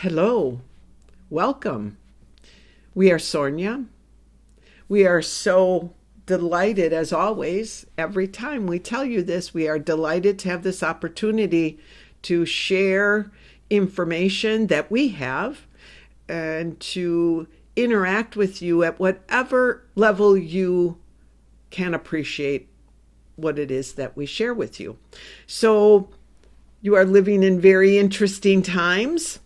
Hello, welcome. We are Sornia. We are so delighted, as always, every time we tell you this, we are delighted to have this opportunity to share information that we have and to interact with you at whatever level you can appreciate what it is that we share with you. So you are living in very interesting times.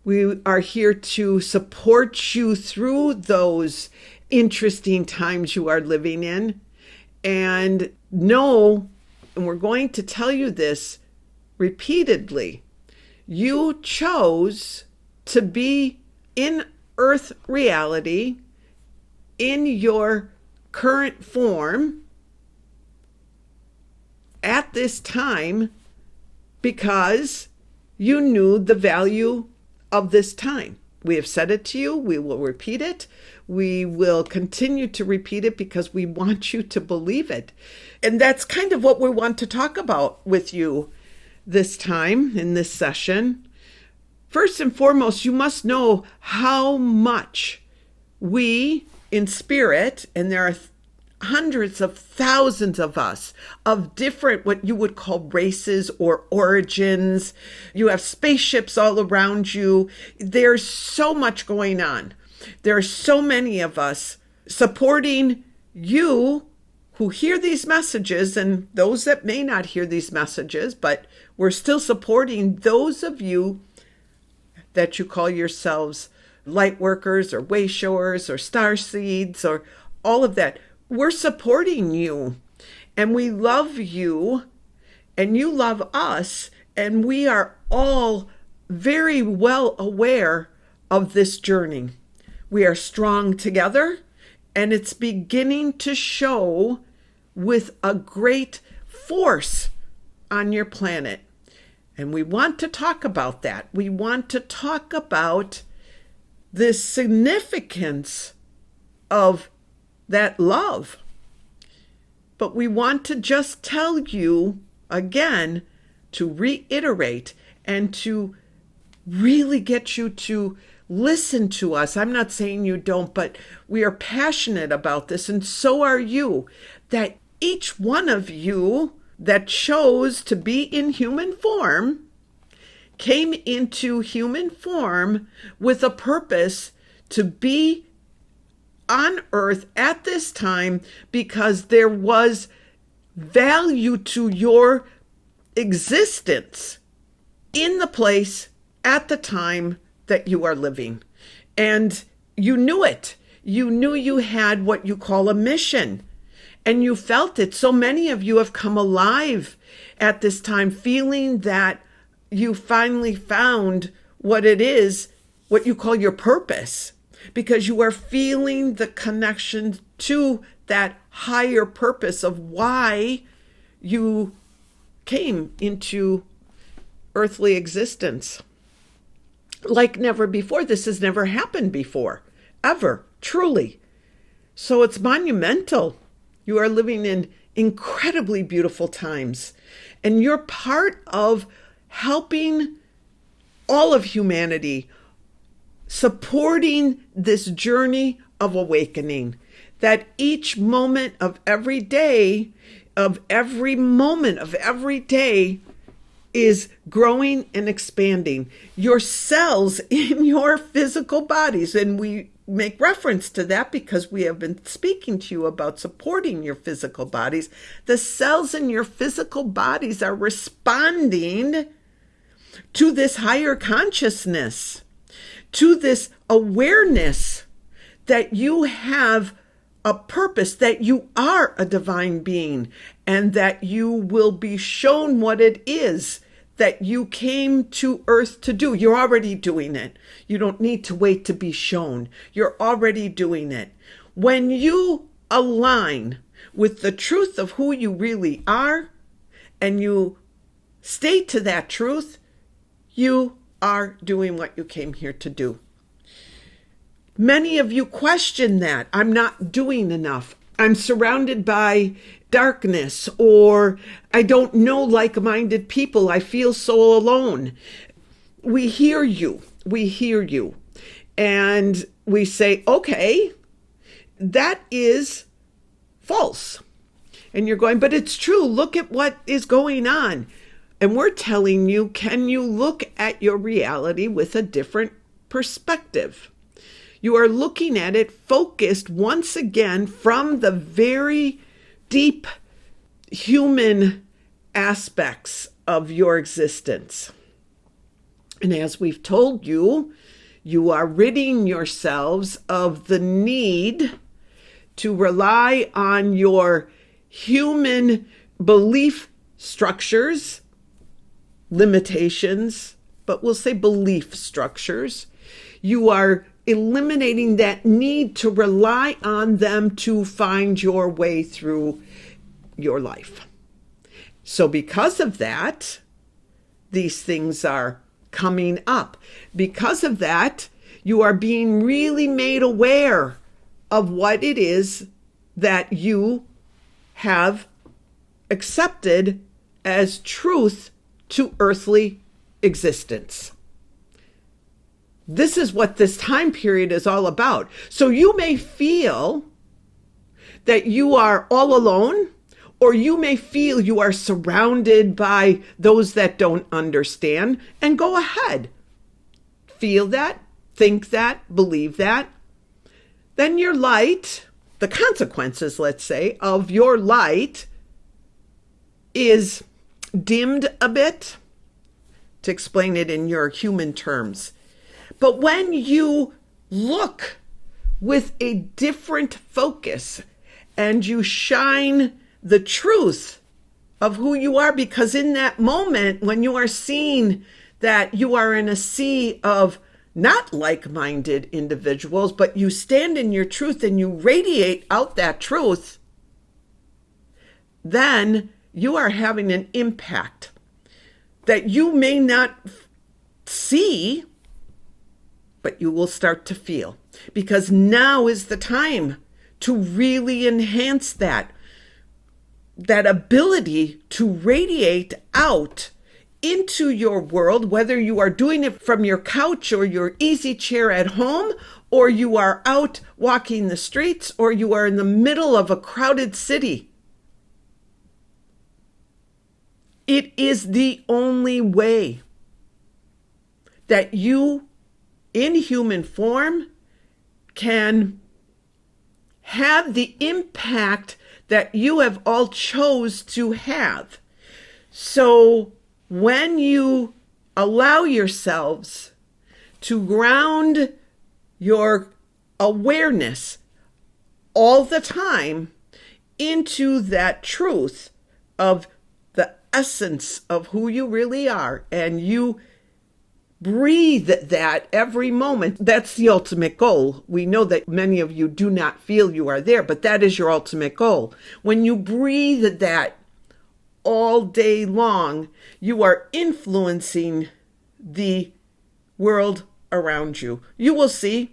We are here to support you through those interesting times you are living in. And know, and we're going to tell you this repeatedly, you chose to be in earth reality in your current form at this time because you knew the value of this time. We have said it to you. We will repeat it. We will continue to repeat it because we want you to believe it. And that's kind of what we want to talk about with you this time in this session. First and foremost, you must know how much we in spirit, and there are hundreds of thousands of us of different what you would call races or origins. You have spaceships all around you. There's so much going on. There are so many of us supporting you who hear these messages and those that may not hear these messages, but we're still supporting those of you that you call yourselves light workers or way showers or star seeds or all of that. We're supporting you and we love you and you love us, and we are all very well aware of this journey. We are strong together and it's beginning to show with a great force on your planet. And we want to talk about that. We want to talk about the significance of that love. But we want to just tell you again, to reiterate and to really get you to listen to us. I'm not saying you don't, but we are passionate about this, and so are you, that each one of you that chose to be in human form came into human form with a purpose to be on earth at this time because there was value to your existence in the place at the time that you are living. And you knew it. You knew you had what you call a mission, and you felt it. So many of you have come alive at this time, feeling that you finally found what it is, what you call your purpose, because you are feeling the connection to that higher purpose of why you came into earthly existence. Like never before. This has never happened before, ever, truly. So it's monumental. You are living in incredibly beautiful times, and you're part of helping all of humanity, supporting this journey of awakening, that each moment of every day, of every moment of every day is growing and expanding. Your cells in your physical bodies, and we make reference to that because we have been speaking to you about supporting your physical bodies. The cells in your physical bodies are responding to this higher consciousness, to this awareness that you have a purpose, that you are a divine being, and that you will be shown what it is that you came to earth to do. You're already doing it. You don't need to wait to be shown. You're already doing it. When you align with the truth of who you really are, and you stay to that truth, you are doing what you came here to do. Many of you question that. I'm not doing enough. I'm surrounded by darkness, or I don't know like-minded people. I feel so alone. We hear you. we hear you and we say, okay, that is false. And you're going, but it's true. Look at what is going on. And we're telling you, can you look at your reality with a different perspective? You are looking at it focused once again from the very deep human aspects of your existence. And as we've told you, you are ridding yourselves of the need to rely on your human belief structures, limitations, but we'll say belief structures. You are eliminating that need to rely on them to find your way through your life. So because of that, these things are coming up. Because of that, you are being really made aware of what it is that you have accepted as truth to earthly existence. This is what this time period is all about. So you may feel that you are all alone, or you may feel you are surrounded by those that don't understand, and go ahead. Feel that, think that, believe that. Then your light, the consequences, let's say, of your light is dimmed a bit, to explain it in your human terms. But when you look with a different focus and you shine the truth of who you are, because in that moment when you are seeing that you are in a sea of not like-minded individuals, but you stand in your truth and you radiate out that truth, then you are having an impact that you may not see, but you will start to feel. Because now is the time to really enhance that ability to radiate out into your world, whether you are doing it from your couch or your easy chair at home, or you are out walking the streets, or you are in the middle of a crowded city. It is the only way that you, in human form, can have the impact that you have all chose to have. So when you allow yourselves to ground your awareness all the time into that truth of the essence of who you really are, and you breathe that every moment, that's the ultimate goal. We know that many of you do not feel you are there, but that is your ultimate goal. When you breathe that all day long, you are influencing the world around you. You will see.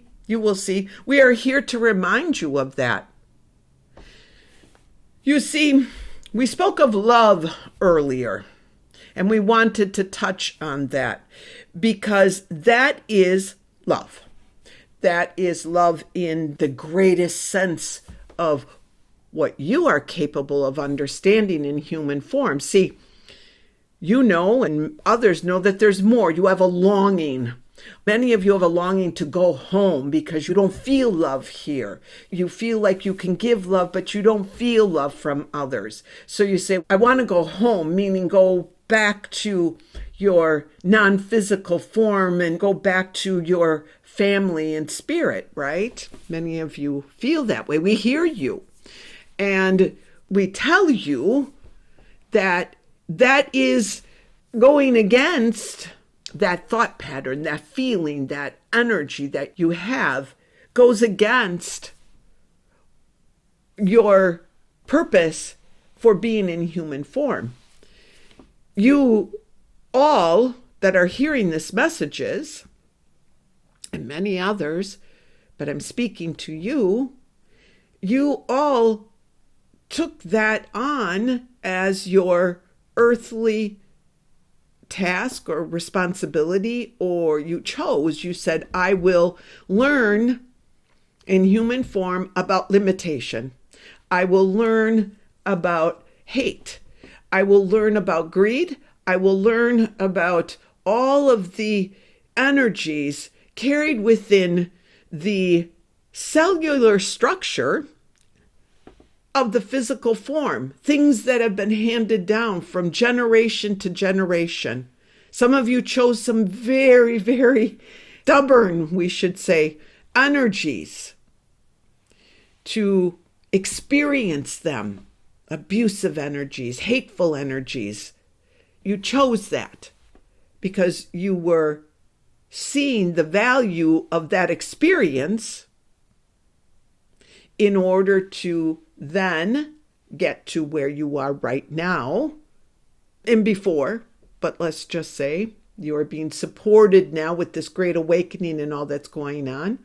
We are here to remind you of that. You see, we spoke of love earlier, and we wanted to touch on that because that is love. That is love in the greatest sense of what you are capable of understanding in human form. See, you know, and others know that there's more. You have a longing. Many of you have a longing to go home because you don't feel love here. You feel like you can give love, but you don't feel love from others. So you say, I want to go home, meaning go back to your non-physical form and go back to your family and spirit, right? Many of you feel that way. We hear you. And we tell you that that is going against that thought pattern, that feeling, that energy that you have goes against your purpose for being in human form. You all that are hearing this messages, and many others, but I'm speaking to you, you all took that on as your earthly task or responsibility, or you said, I will learn in human form about limitation. I will learn about hate. I will learn about greed. I will learn about all of the energies carried within the cellular structure of the physical form, things that have been handed down from generation to generation. Some of you chose some very, very stubborn, we should say, energies to experience them. Abusive energies, hateful energies. You chose that because you were seeing the value of that experience in order to then get to where you are right now and before. But let's just say you are being supported now with this great awakening and all that's going on,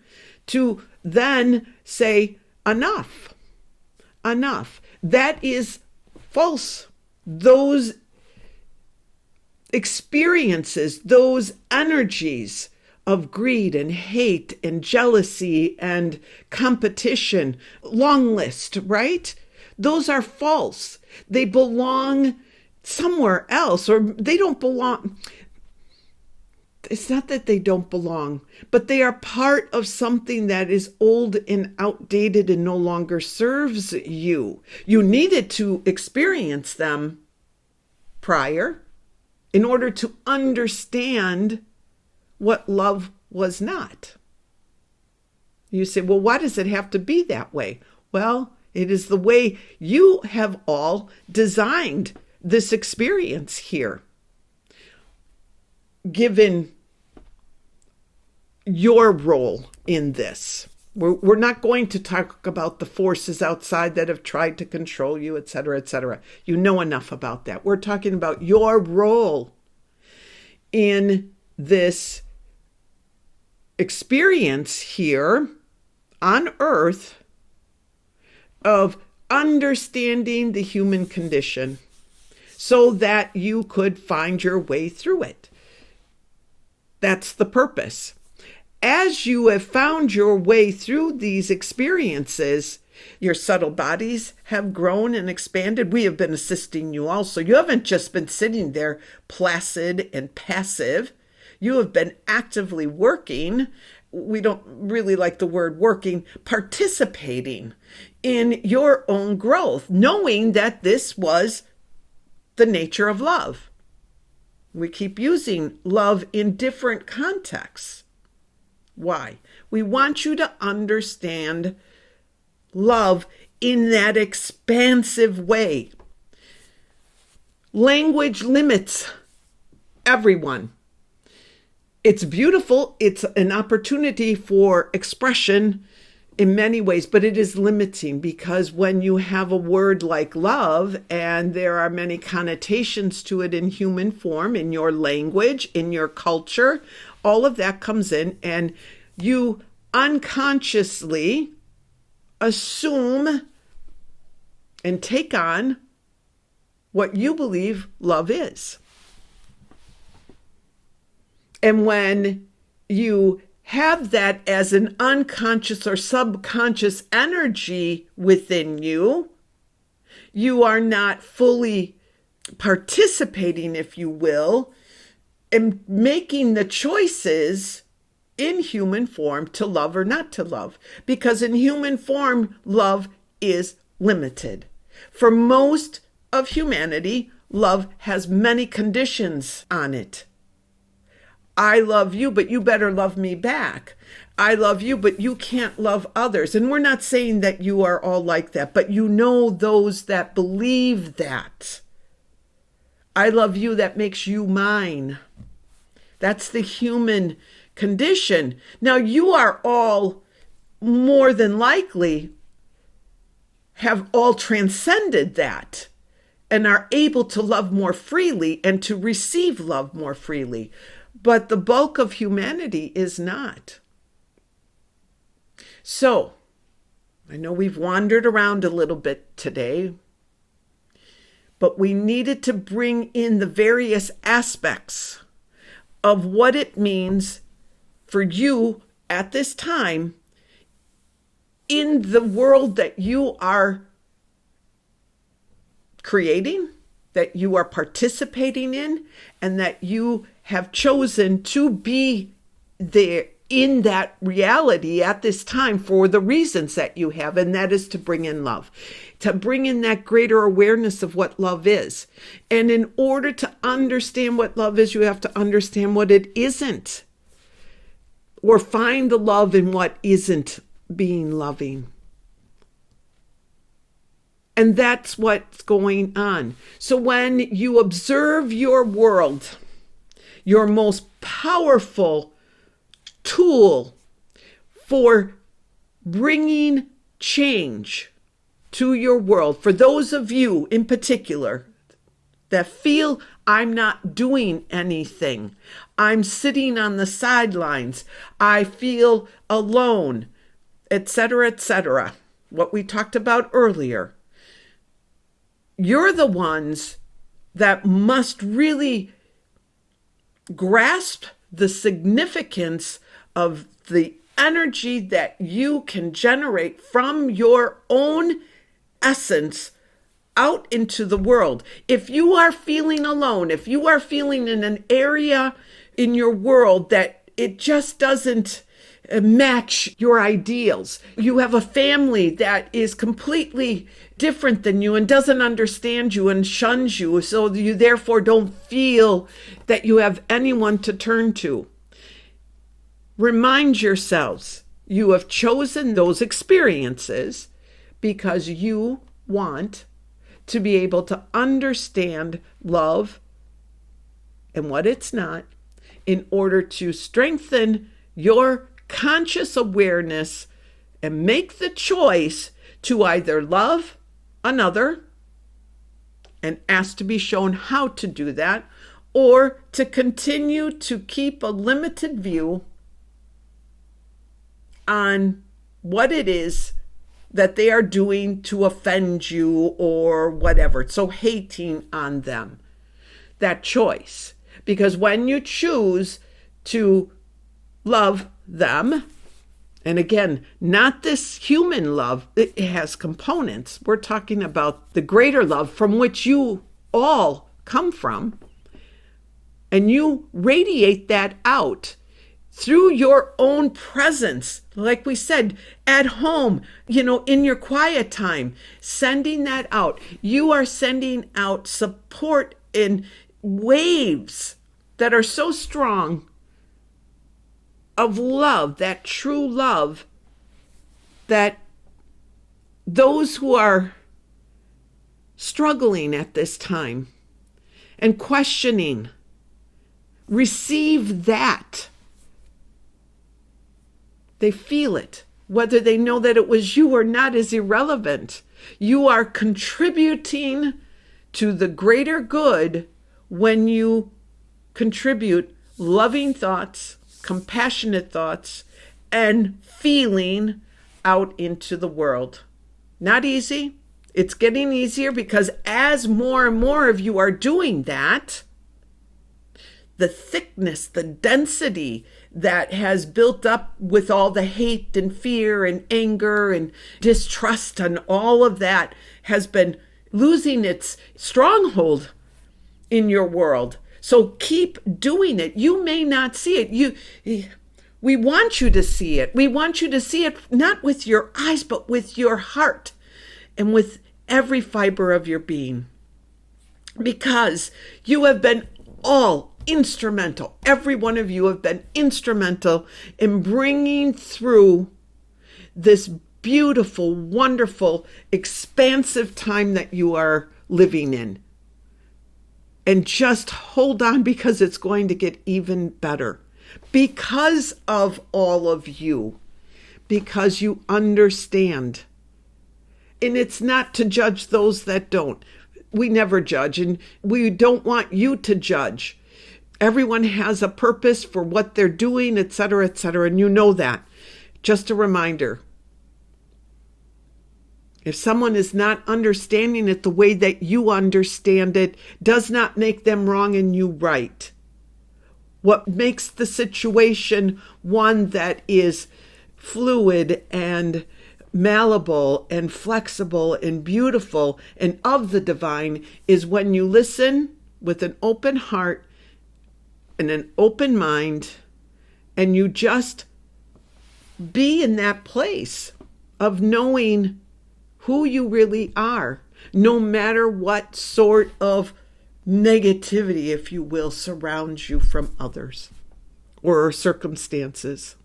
to then say, enough. That is false. Those experiences, those energies of greed and hate and jealousy and competition, long list, right? Those are false. They belong somewhere else, or they don't belong. It's not that they don't belong, but they are part of something that is old and outdated and no longer serves you. You needed to experience them prior in order to understand what love was not. You say, well, why does it have to be that way? Well, it is the way you have all designed this experience here, given your role in this. We're not going to talk about the forces outside that have tried to control you, et cetera, et cetera. You know enough about that. We're talking about your role in this experience here on Earth of understanding the human condition so that you could find your way through it. That's the purpose. As you have found your way through these experiences, your subtle bodies have grown and expanded. We have been assisting you also. You haven't just been sitting there placid and passive. You have been actively working. We don't really like the word working, participating in your own growth, knowing that this was the nature of love. We keep using love in different contexts. Why? We want you to understand love in that expansive way. Language limits everyone. It's beautiful. It's an opportunity for expression in many ways, but it is limiting because when you have a word like love and there are many connotations to it in human form, in your language, in your culture, all of that comes in and you unconsciously assume and take on what you believe love is. And when you have that as an unconscious or subconscious energy within you, you are not fully participating, if you will, in making the choices in human form to love or not to love. Because in human form, love is limited. For most of humanity, love has many conditions on it. I love you, but you better love me back. I love you, but you can't love others. And we're not saying that you are all like that, but you know those that believe that. I love you, that makes you mine. That's the human condition. Now, you are all more than likely have all transcended that and are able to love more freely and to receive love more freely. But the bulk of humanity is not. So, I know we've wandered around a little bit today, but we needed to bring in the various aspects of what it means for you at this time in the world that you are creating, that you are participating in, and that you have chosen to be there in that reality at this time for the reasons that you have, and that is to bring in love, to bring in that greater awareness of what love is. And in order to understand what love is, you have to understand what it isn't, or find the love in what isn't being loving. And that's what's going on. So when you observe your world, your most powerful tool for bringing change to your world, for those of you in particular that feel I'm not doing anything, I'm sitting on the sidelines, I feel alone, etc., what we talked about earlier, you're the ones that must really grasp the significance of the energy that you can generate from your own essence out into the world. If you are feeling alone, if you are feeling in an area in your world that it just doesn't match your ideals, you have a family that is completely different than you and doesn't understand you and shuns you, so you therefore don't feel that you have anyone to turn to, remind yourselves you have chosen those experiences because you want to be able to understand love and what it's not, in order to strengthen your conscious awareness and make the choice to either love another and ask to be shown how to do that, or to continue to keep a limited view on what it is that they are doing to offend you or whatever. So hating on them, that choice. Because when you choose to love them, and again, not this human love, it has components. We're talking about the greater love from which you all come from. And you radiate that out through your own presence, like we said, at home, in your quiet time, sending that out. You are sending out support in waves that are so strong of love, that true love, that those who are struggling at this time and questioning, receive that. They feel it. Whether they know that it was you or not is irrelevant. You are contributing to the greater good when you contribute loving thoughts, compassionate thoughts, and feeling out into the world. Not easy. It's getting easier because as more and more of you are doing that, the thickness, the density that has built up with all the hate and fear and anger and distrust and all of that has been losing its stronghold in your world. So keep doing it. You may not see it. We want you to see it. We want you to see it not with your eyes, but with your heart and with every fiber of your being. Because you have been all instrumental. Every one of you have been instrumental in bringing through this beautiful, wonderful, expansive time that you are living in. And just hold on, because it's going to get even better. Because of all of you. Because you understand. And it's not to judge those that don't. We never judge, and we don't want you to judge. Everyone has a purpose for what they're doing, etc., and you know that. Just a reminder. If someone is not understanding it the way that you understand it, does not make them wrong and you right. What makes the situation one that is fluid and malleable and flexible and beautiful and of the divine is when you listen with an open heart and an open mind, and you just be in that place of knowing who you really are, no matter what sort of negativity, if you will, surrounds you from others or circumstances.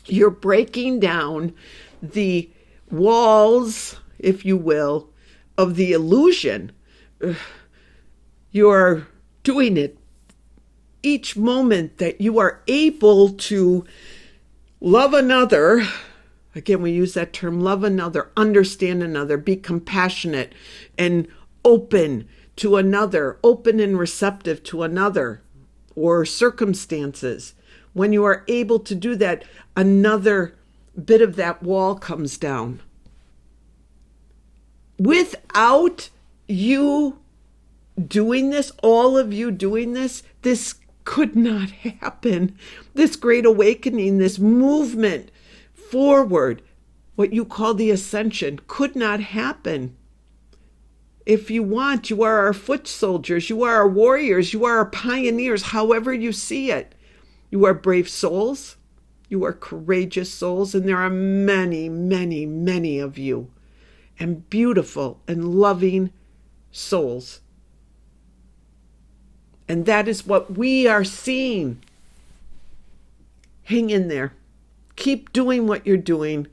You're breaking down the walls, if you will, of the illusion. You're doing it each moment that you are able to love another. Again, we use that term, love another, understand another, be compassionate and open to another, open and receptive to another or circumstances. When you are able to do that, another bit of that wall comes down. Without you doing this, all of you doing this, this could not happen. This great awakening, this movement forward, what you call the ascension, could not happen. If you want, you are our foot soldiers, you are our warriors, you are our pioneers, however you see it. You are brave souls, you are courageous souls, and there are many, many, many of you, and beautiful and loving souls. And that is what we are seeing. Hang in there. Keep doing what you're doing.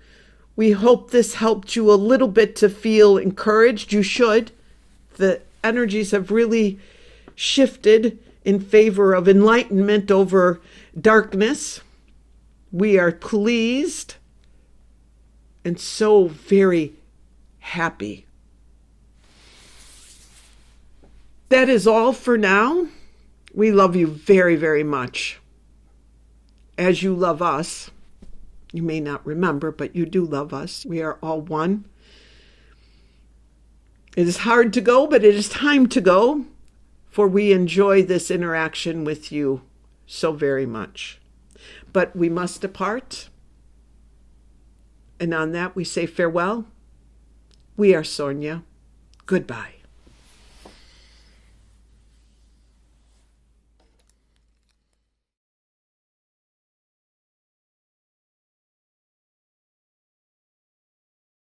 We hope this helped you a little bit to feel encouraged. You should. The energies have really shifted in favor of enlightenment over darkness. We are pleased and so very happy. That is all for now. We love you very, very much. As you love us. You may not remember, but you do love us. We are all one. It is hard to go, but it is time to go, for we enjoy this interaction with you so very much. But we must depart. And on that, we say farewell. We are Sornia. Goodbye.